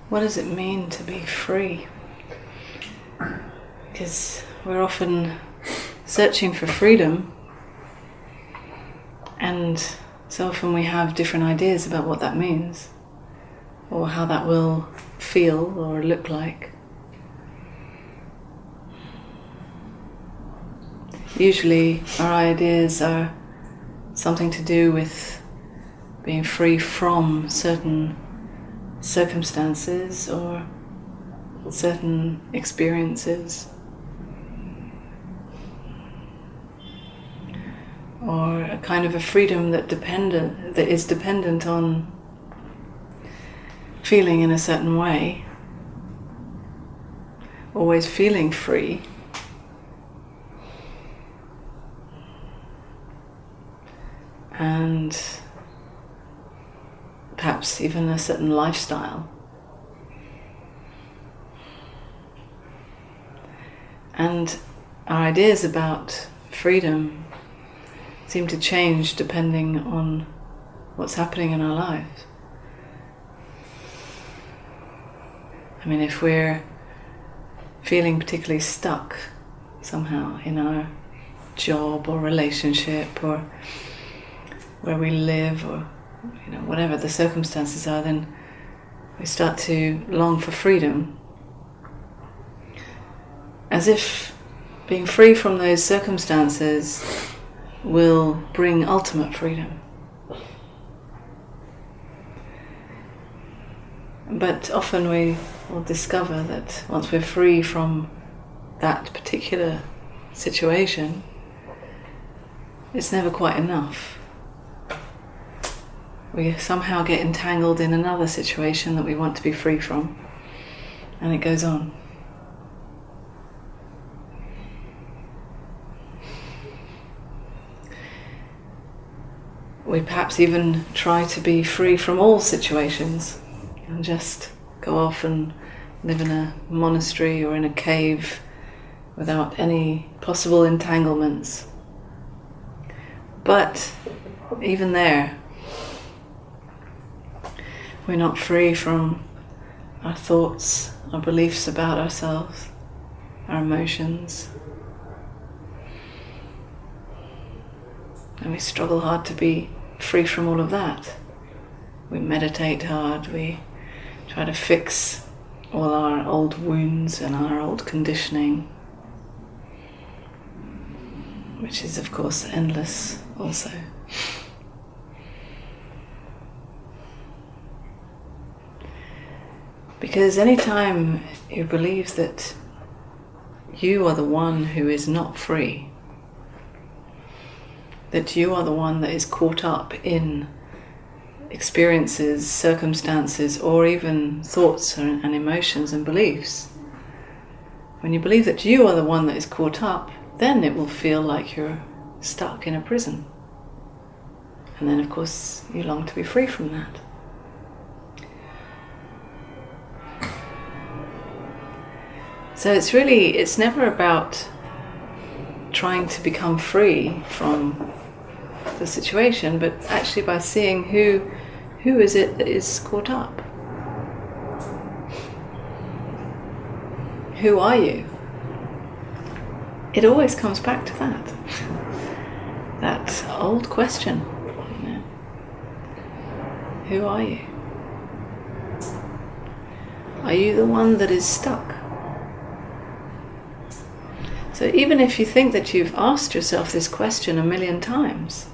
What does it mean to be free? Because we're often searching for freedom, and so often we have different ideas about what that means, or how that will feel or look like. Usually our ideas are something to do with being free from certain circumstances or certain experiences, or a kind of a freedom that is dependent on feeling in a certain way, always feeling free. And perhaps even a certain lifestyle. And our ideas about freedom seem to change depending on what's happening in our lives. I mean, if we're feeling particularly stuck somehow in our job or relationship or where we live, or whatever the circumstances are, then we start to long for freedom, as if being free from those circumstances will bring ultimate freedom. But often we will discover that once we're free from that particular situation, it's never quite enough. We somehow get entangled in another situation that we want to be free from, and it goes on. We perhaps even try to be free from all situations and just go off and live in a monastery or in a cave without any possible entanglements. But even there, we're not free from our thoughts, our beliefs about ourselves, our emotions. And we struggle hard to be free from all of that. We meditate hard, we try to fix all our old wounds and our old conditioning, which is of course endless also. Because anytime you believe that you are the one who is not free, that you are the one that is caught up in experiences, circumstances, or even thoughts and emotions and beliefs, when you believe that you are the one that is caught up, then it will feel like you're stuck in a prison. And then of course you long to be free from that. So it's never about trying to become free from the situation, but actually by seeing who is it that is caught up. Who are you? It always comes back to that. That old question. Who are you? Are you the one that is stuck? So even if you think that you've asked yourself this question 1,000,000 times,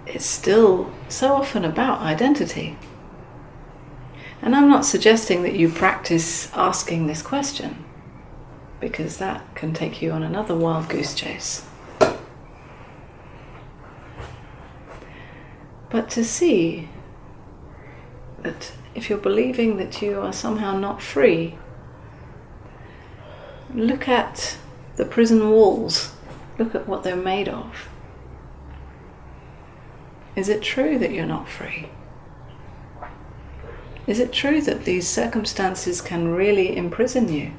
it's still so often about identity. And I'm not suggesting that you practice asking this question, because that can take you on another wild goose chase. But to see that if you're believing that you are somehow not free, look at the prison walls. Look at what they're made of. Is it true that you're not free? Is it true that these circumstances can really imprison you?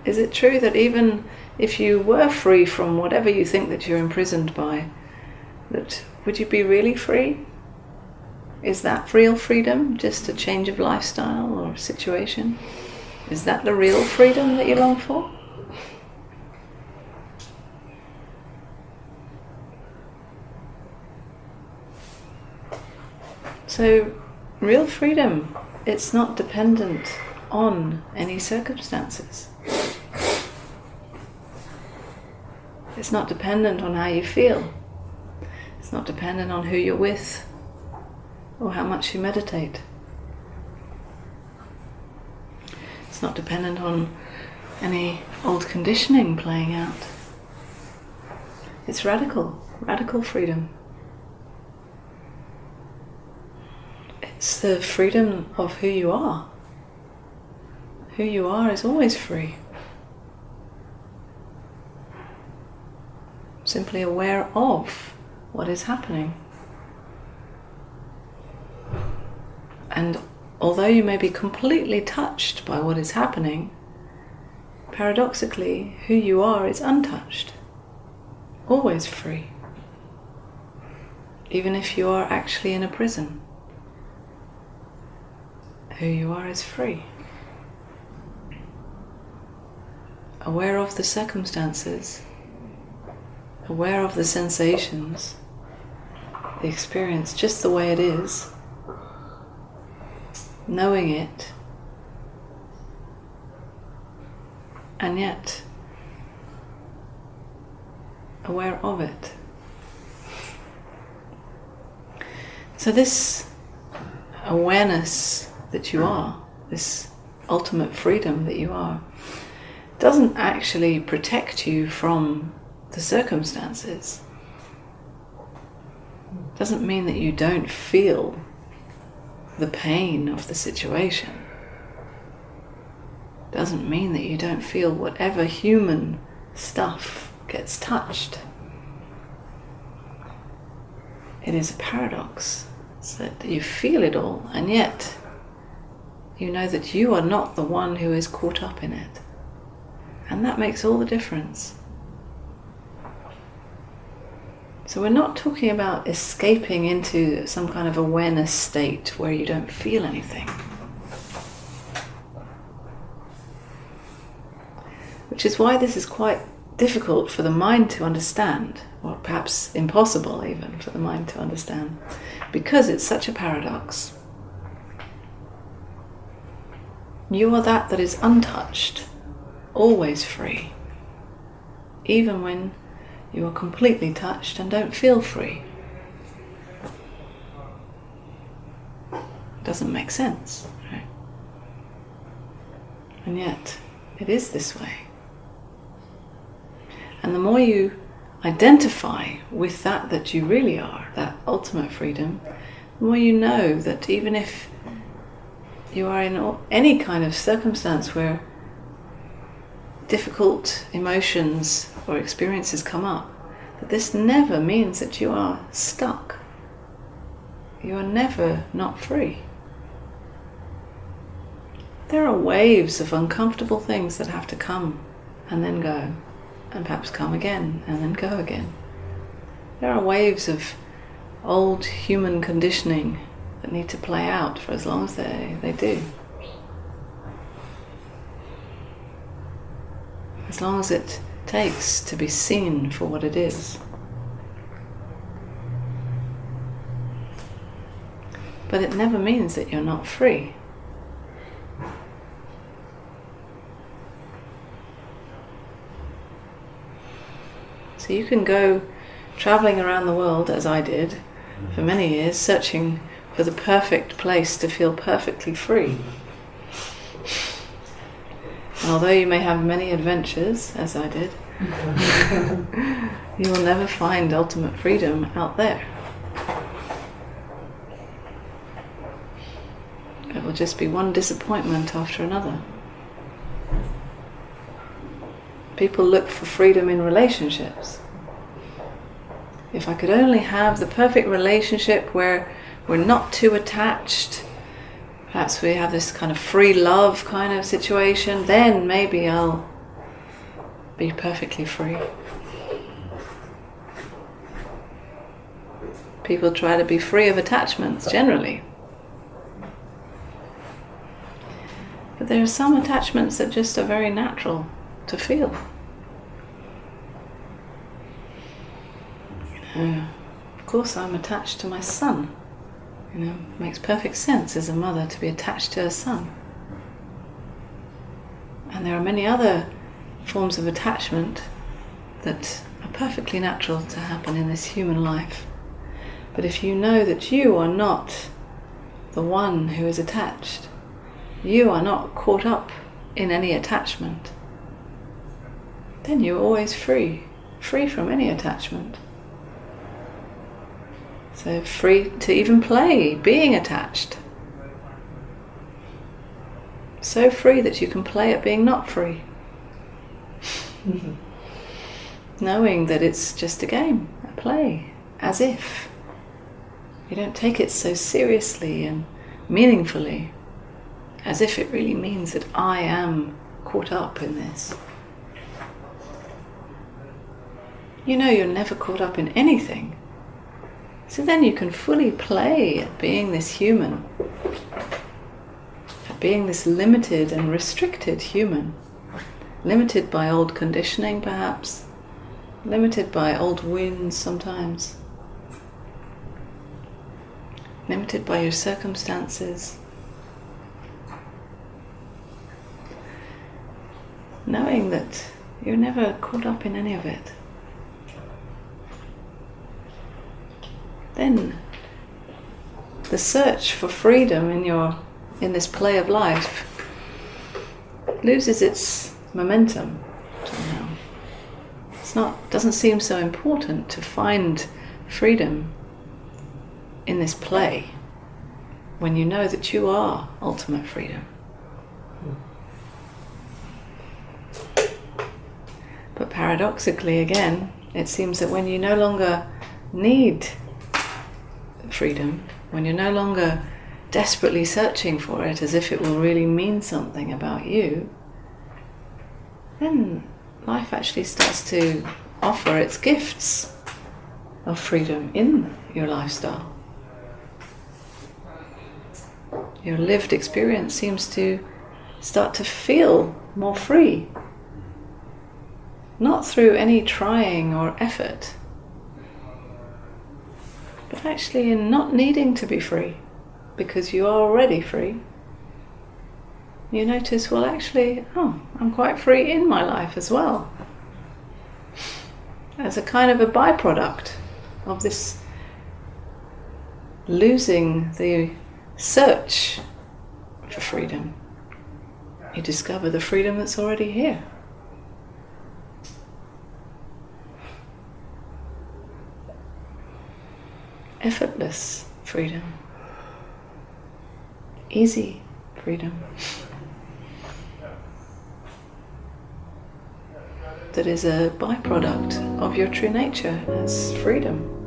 Is it true that even if you were free from whatever you think that you're imprisoned by, that would you be really free? Is that real freedom? Just a change of lifestyle or situation? Is that the real freedom that you long for? So, real freedom, it's not dependent on any circumstances. It's not dependent on how you feel. It's not dependent on who you're with or how much you meditate. It's not dependent on any old conditioning playing out. It's radical freedom. It's the freedom of who you are. Who you are is always free. Simply aware of what is happening. And although you may be completely touched by what is happening, paradoxically, who you are is untouched, always free, even if you are actually in a prison. Who you are is free. Aware of the circumstances, aware of the sensations, the experience just the way it is, knowing it, and yet aware of it. So this awareness that you are, this ultimate freedom that you are, doesn't actually protect you from the circumstances. Doesn't mean that you don't feel the pain of the situation. Doesn't mean that you don't feel whatever human stuff gets touched. It is a paradox. It's that you feel it all, and yet you know that you are not the one who is caught up in it. And that makes all the difference. So we're not talking about escaping into some kind of awareness state where you don't feel anything. Which is why this is quite difficult for the mind to understand, or perhaps impossible even for the mind to understand, because it's such a paradox. You are that is untouched, always free, even when you are completely touched and don't feel free. It doesn't make sense, right? And yet, it is this way. And the more you identify with that you really are, that ultimate freedom, the more you know that even if you are in any kind of circumstance where difficult emotions or experiences come up, that this never means that you are stuck. You are never not free. There are waves of uncomfortable things that have to come and then go, and perhaps come again and then go again. There are waves of old human conditioning that need to play out for as long as they do. As long as it takes to be seen for what it is. But it never means that you're not free. So you can go traveling around the world, as I did, for many years, searching for the perfect place to feel perfectly free. And although you may have many adventures, as I did, you will never find ultimate freedom out there. It will just be one disappointment after another. People look for freedom in relationships. If I could only have the perfect relationship where we're not too attached, perhaps we have this kind of free love kind of situation, then maybe I'll be perfectly free. People try to be free of attachments generally. But there are some attachments that just are very natural to feel. Of course I'm attached to my son. It makes perfect sense as a mother to be attached to her son. And there are many other forms of attachment that are perfectly natural to happen in this human life. But if you know that you are not the one who is attached, you are not caught up in any attachment, then you're always free from any attachment. So free to even play being attached. So free that you can play at being not free. Knowing that it's just a game, a play, as if. You don't take it so seriously and meaningfully, as if it really means that I am caught up in this. You know you're never caught up in anything. So then you can fully play at being this human, at being this limited and restricted human, limited by old conditioning perhaps, limited by old wounds sometimes, limited by your circumstances. Knowing that you're never caught up in any of it. Then the search for freedom in this play of life loses its momentum somehow. Doesn't seem so important to find freedom in this play when you know that you are ultimate freedom. But paradoxically again, it seems that when you no longer need freedom, when you're no longer desperately searching for it as if it will really mean something about you, then life actually starts to offer its gifts of freedom in your lifestyle. Your lived experience seems to start to feel more free, not through any trying or effort, but actually in not needing to be free, because you are already free. You notice, well actually, I'm quite free in my life as well. As a kind of a byproduct of this losing the search for freedom, you discover the freedom that's already here. Effortless freedom. Easy freedom. That is a byproduct of your true nature as freedom.